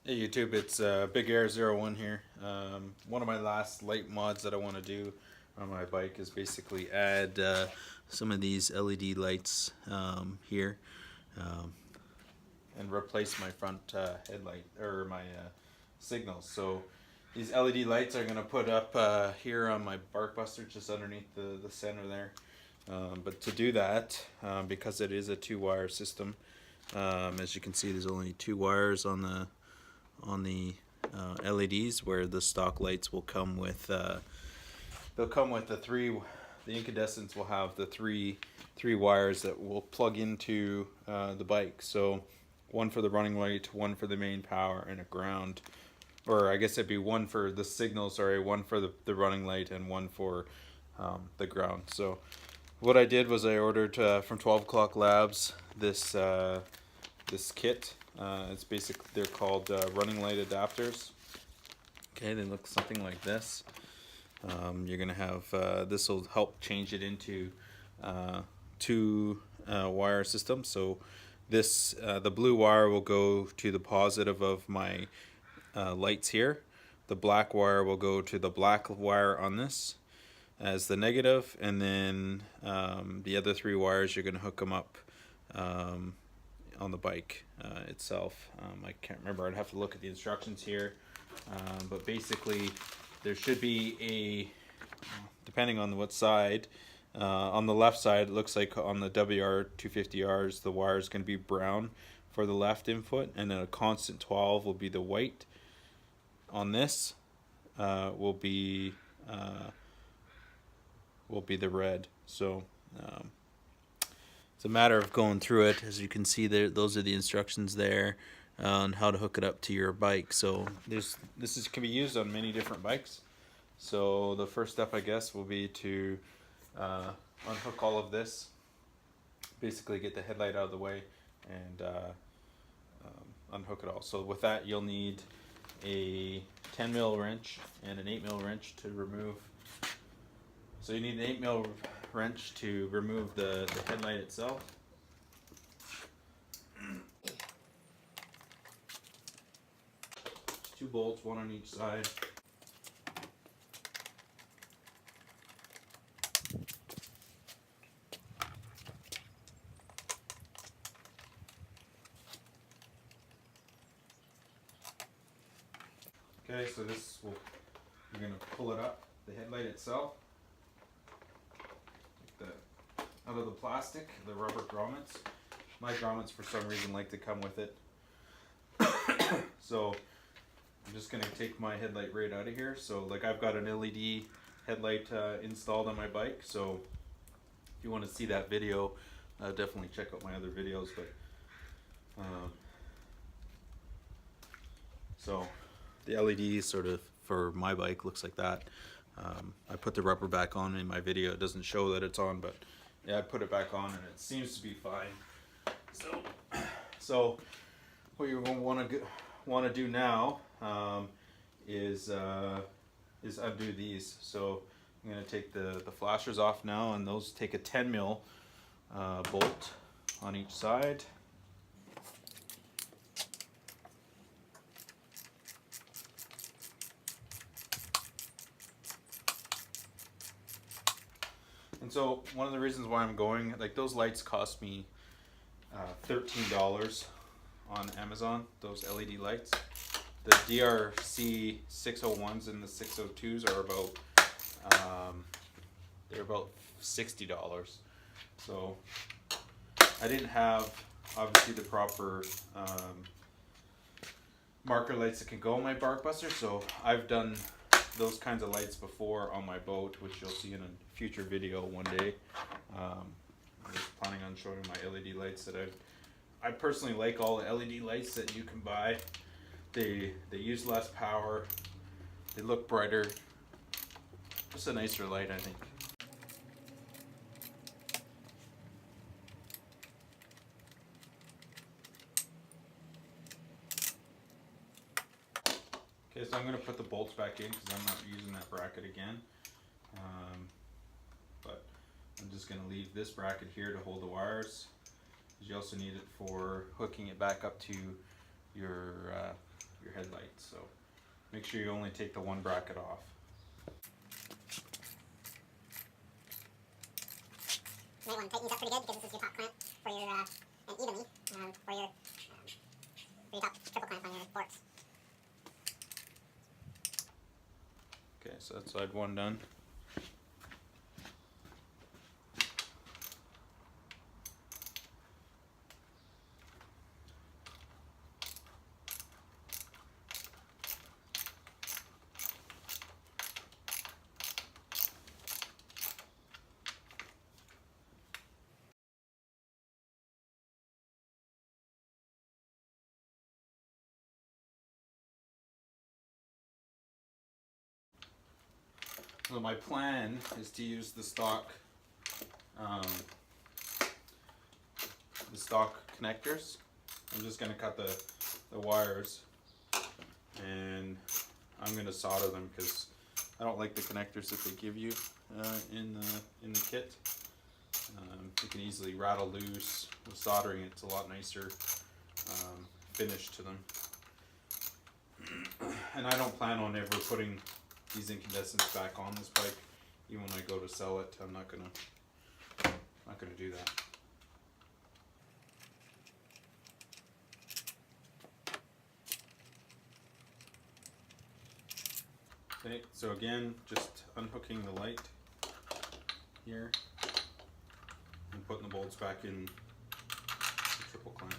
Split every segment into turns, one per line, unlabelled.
Hey YouTube, it's Big Air 01 here. One of my last light mods that I want to do on my bike is basically add some of these LED lights here and replace my front headlight or my signals. So these LED lights are going to put up here on my bark buster just underneath the center there. But to do that, because it is a two-wire system, as you can see, there's only two wires on the LEDs, where the stock lights will come with they'll come with the incandescents will have the three wires that will plug into the bike. So one for the running light, one for the main power, and a ground, or I guess it'd be one for the signal, sorry, one for the running light and one for the ground. So what I did was I ordered from Oclock Labs this kit. It's basically, they're called running light adapters. Okay, they look something like this. You're gonna have this will help change it into two wire system. So this the blue wire will go to the positive of my lights here. The black wire will go to the black wire on this as the negative, and then the other three wires you're gonna hook them up on the bike itself. I can't remember, I'd have to look at the instructions here, but basically there should be depending on what side, on the left side it looks like on the WR250Rs the wire is going to be brown for the left input, and then a constant 12 will be the white. On this will be the red. So it's a matter of going through it. As you can see there, those are the instructions there on how to hook it up to your bike. So this can be used on many different bikes. So the first step, I guess, will be to unhook all of this, basically get the headlight out of the way, and unhook it all. So with that, you'll need a 10mm wrench and an 8mm wrench to remove. So you need an 8mm wrench to remove the headlight itself. Two bolts, one on each side. Okay, so you're going to pull it up, the headlight itself, out of the plastic, the rubber grommets. My grommets for some reason like to come with it. So I'm just going to take my headlight right out of here. So like I've got an LED headlight installed on my bike, so if you want to see that video, definitely check out my other videos. But so the LED sort of for my bike looks like that. I put the rubber back on in my video. It doesn't show that it's on, but yeah, I put it back on and it seems to be fine. So what you're going to want to do now is undo these. So I'm going to take the flashers off now, and those take a 10mm bolt on each side. And so one of the reasons why I'm going, like those lights cost me $13 on Amazon, those LED lights. The DRC 601s and the 602s are about they're about $60. So I didn't have obviously the proper marker lights that can go on my bark buster, so I've done those kinds of lights before on my boat, which you'll see in a future video one day. I'm just planning on showing my LED lights that I personally like all the LED lights that you can buy. They use less power, they look brighter, just a nicer light, I think. Okay, so I'm going to put the bolts back in because I'm not using that bracket again. But I'm just going to leave this bracket here to hold the wires. You also need it for hooking it back up to your your headlights. So make sure you only take the one bracket off.
You might want to tighten these up pretty good because this is your top clamp for your, and evenly, for your top triple clamp on your forks.
Okay, so that's side one done. So my plan is to use the stock connectors. I'm just going to cut the wires, and I'm going to solder them because I don't like the connectors that they give you in the kit. You can easily rattle loose. With soldering, it's a lot nicer finish to them. And I don't plan on ever putting these incandescents back on this bike. Even when I go to sell it, I'm not gonna do that. Okay, so again, just unhooking the light here and putting the bolts back in the triple clamp.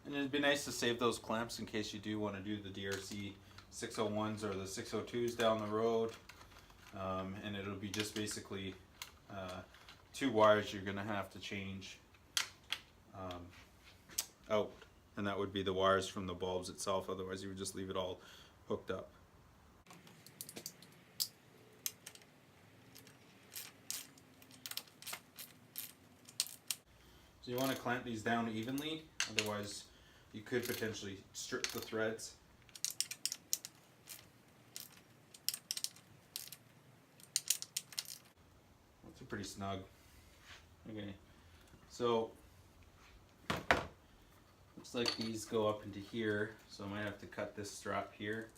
And it'd be nice to save those clamps in case you do want to do the DRC 601s or the 602s down the road. And it'll be just basically 2 wires you're going to have to change out. And that would be the wires from the bulbs itself, otherwise you would just leave it all hooked up. So you want to clamp these down evenly, otherwise you could potentially strip the threads. That's pretty snug. Okay, so looks like these go up into here, so I might have to cut this strap here.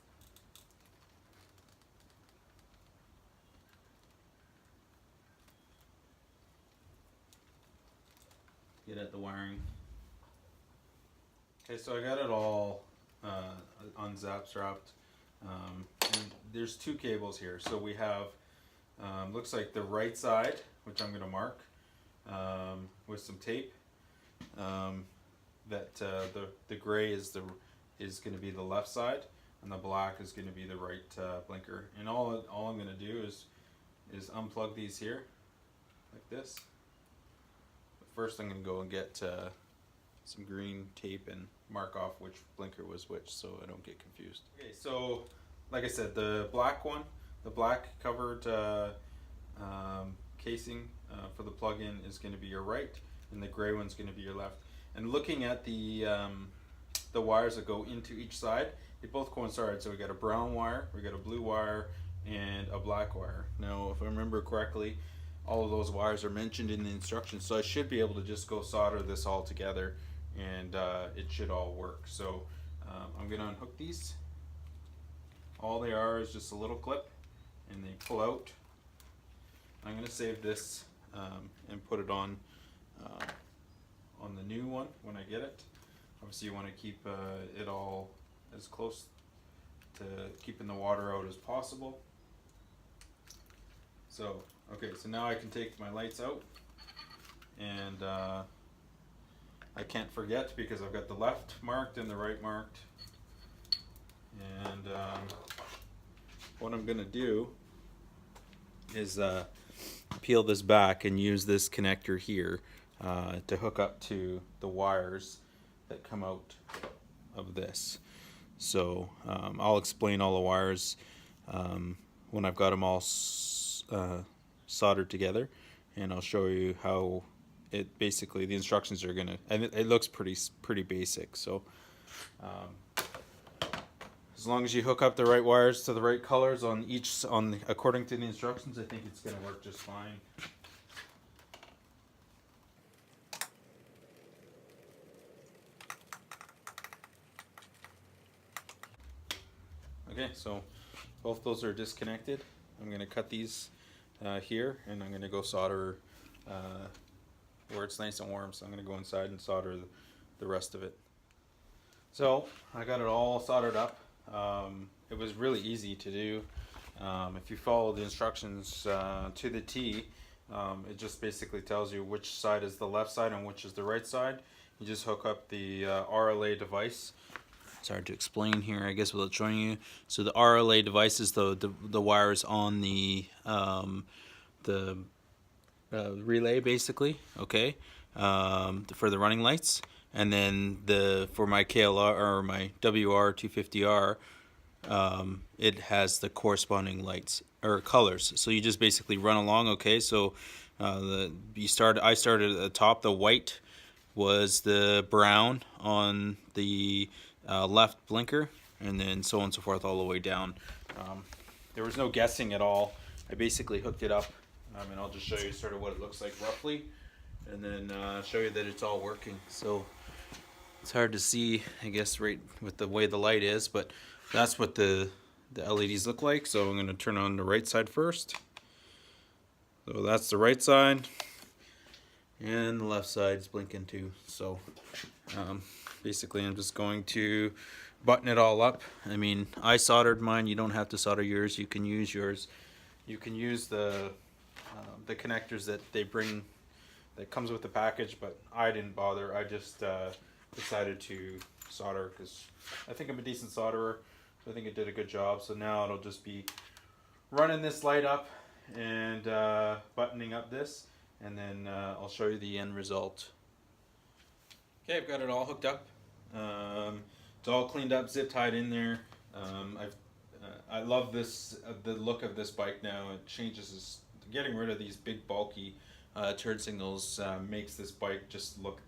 Get at the wiring. Okay, so I got it all unzap strapped. And there's 2 cables here. So we have, looks like the right side, which I'm going to mark with some tape. That the gray is going to be the left side, and the black is going to be the right blinker. And all I'm going to do is unplug these here, like this. First, I'm going to go and get some green tape and mark off which blinker was which, so I don't get confused. Okay, so like I said, the black one, the black covered casing for the plug-in is going to be your right, and the gray one's going to be your left. And looking at the wires that go into each side, they both coincide. So we got a brown wire, we got a blue wire, and a black wire. Now, if I remember correctly, all of those wires are mentioned in the instructions, so I should be able to just go solder this all together, and it should all work. So I'm going to unhook these. All they are is just a little clip, and they pull out. I'm going to save this and put it on the new one when I get it. Obviously you want to keep it all as close to keeping the water out as possible. So okay, so now I can take my lights out, and I can't forget because I've got the left marked and the right marked. And what I'm gonna do is peel this back and use this connector here to hook up to the wires that come out of this. So I'll explain all the wires when I've got them all soldered together, and I'll show you how it basically, the instructions are gonna, and it looks pretty basic. So as long as you hook up the right wires to the right colors according to the instructions, I think it's gonna work just fine. Okay, so both those are disconnected. I'm going to cut these here, and I'm going to go solder where it's nice and warm. So I'm going to go inside and solder the rest of it. So I got it all soldered up. It was really easy to do. If you follow the instructions to the T, it just basically tells you which side is the left side and which is the right side. You just hook up the RLA device. It's hard to explain here, I guess, without showing you. So the RLA device is the wires on the relay, basically. Okay, for the running lights, and then for my KLR or my WR250R, it has the corresponding lights or colors. So you just basically run along. Okay, so I started at the top. The white was the brown on the left blinker, and then so on and so forth all the way down. There was no guessing at all. I basically hooked it up, and I'll just show you sort of what it looks like roughly, and then show you that it's all working. So it's hard to see, I guess, right with the way the light is, but that's what the LEDs look like. So I'm going to turn on the right side first. So that's the right side, and the left side's blinking too. So basically I'm just going to button it all up. I mean, I soldered mine. You don't have to solder yours. You can use yours. You can use the connectors that they bring that comes with the package, but I didn't bother. I just decided to solder because I think I'm a decent solderer. So I think it did a good job. So now it'll just be running this light up and buttoning up this, and then I'll show you the end result. Okay, I've got it all hooked up. It's all cleaned up, zip tied in there. I love this the look of this bike now. It changes getting rid of these big bulky turn signals makes this bike just look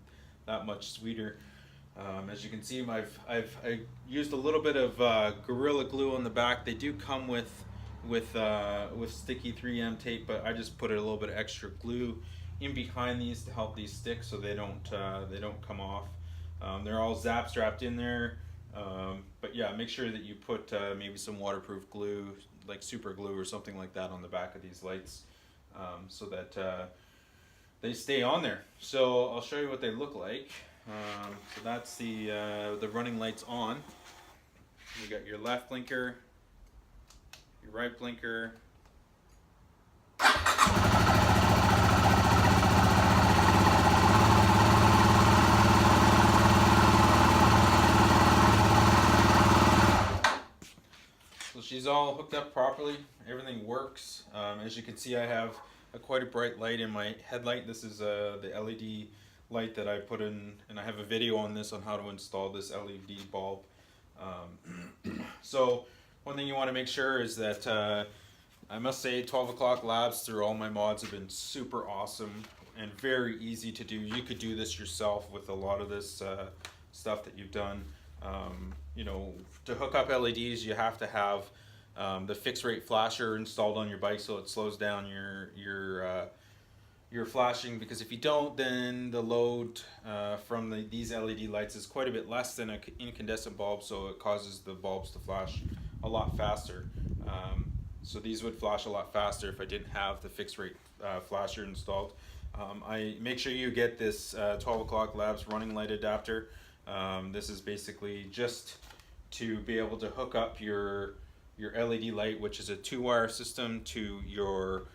that much sweeter. As you can see, I used a little bit of Gorilla Glue on the back. They do come with sticky 3M tape, but I just put a little bit of extra glue in behind these to help these stick so they don't come off. They're all zap strapped in there, but yeah, make sure that you put maybe some waterproof glue, like super glue or something like that, on the back of these lights, so that they stay on there. So I'll show you what they look like. So that's the running lights on. You got your left blinker, your right blinker. So she's all hooked up properly. Everything works. As you can see, I have quite a bright light in my headlight. This is the LED light that I put in, and I have a video on this on how to install this LED bulb. So one thing you want to make sure is that I must say 12 O'Clock Labs through all my mods have been super awesome and very easy to do. You could do this yourself with a lot of this stuff that you've done. You know, to hook up LEDs, you have to have the fixed rate flasher installed on your bike so it slows down your flashing, because if you don't, then the load from these LED lights is quite a bit less than an incandescent bulb, so it causes the bulbs to flash a lot faster. So these would flash a lot faster if I didn't have the fixed rate flasher installed. I make sure you get this 12 O'Clock Labs running light adapter. This is basically just to be able to hook up your LED light, which is a 2-wire system, to your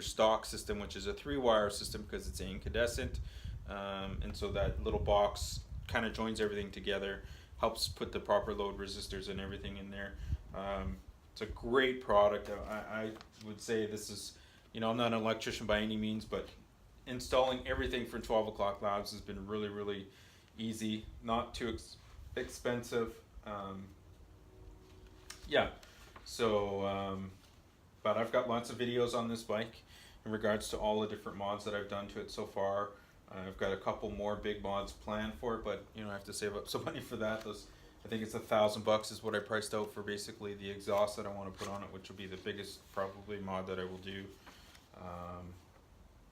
stock system, which is a 3-wire system because it's incandescent. And so that little box kind of joins everything together, helps put the proper load resistors and everything in there. It's a great product. I would say this is, you know, I'm not an electrician by any means, but installing everything from 12 O'Clock Labs has been really, really easy, not too expensive. Yeah, so but I've got lots of videos on this bike in regards to all the different mods that I've done to it so far. I've got a couple more big mods planned for it, but you know, I have to save up some money for that. I think it's $1,000 is what I priced out for basically the exhaust that I want to put on it, which will be the biggest probably mod that I will do.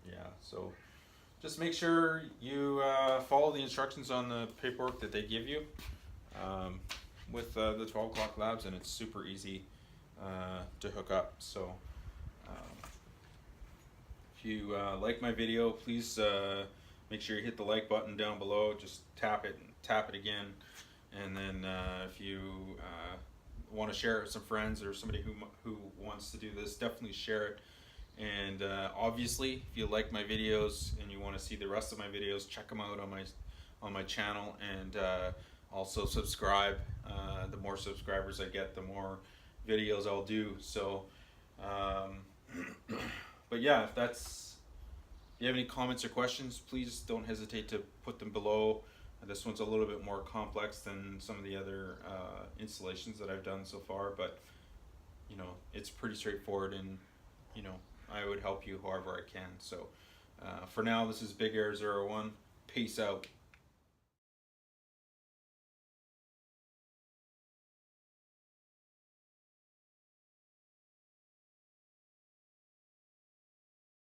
Yeah, so just make sure you follow the instructions on the paperwork that they give you. with the Oclock Labs, and it's super easy to hook up. So if you like my video, please make sure you hit the like button down below. Just tap it and tap it again, and then if you want to share it with some friends or somebody who wants to do this, definitely share it. And obviously, if you like my videos and you want to see the rest of my videos, check them out on my channel, and also subscribe. The more subscribers I get, the more videos I'll do. So but yeah, if you have any comments or questions, please don't hesitate to put them below. This one's a little bit more complex than some of the other installations that I've done so far, but you know, it's pretty straightforward, and you know, I would help you however I can. So for now, this is Big Air 01. Peace out.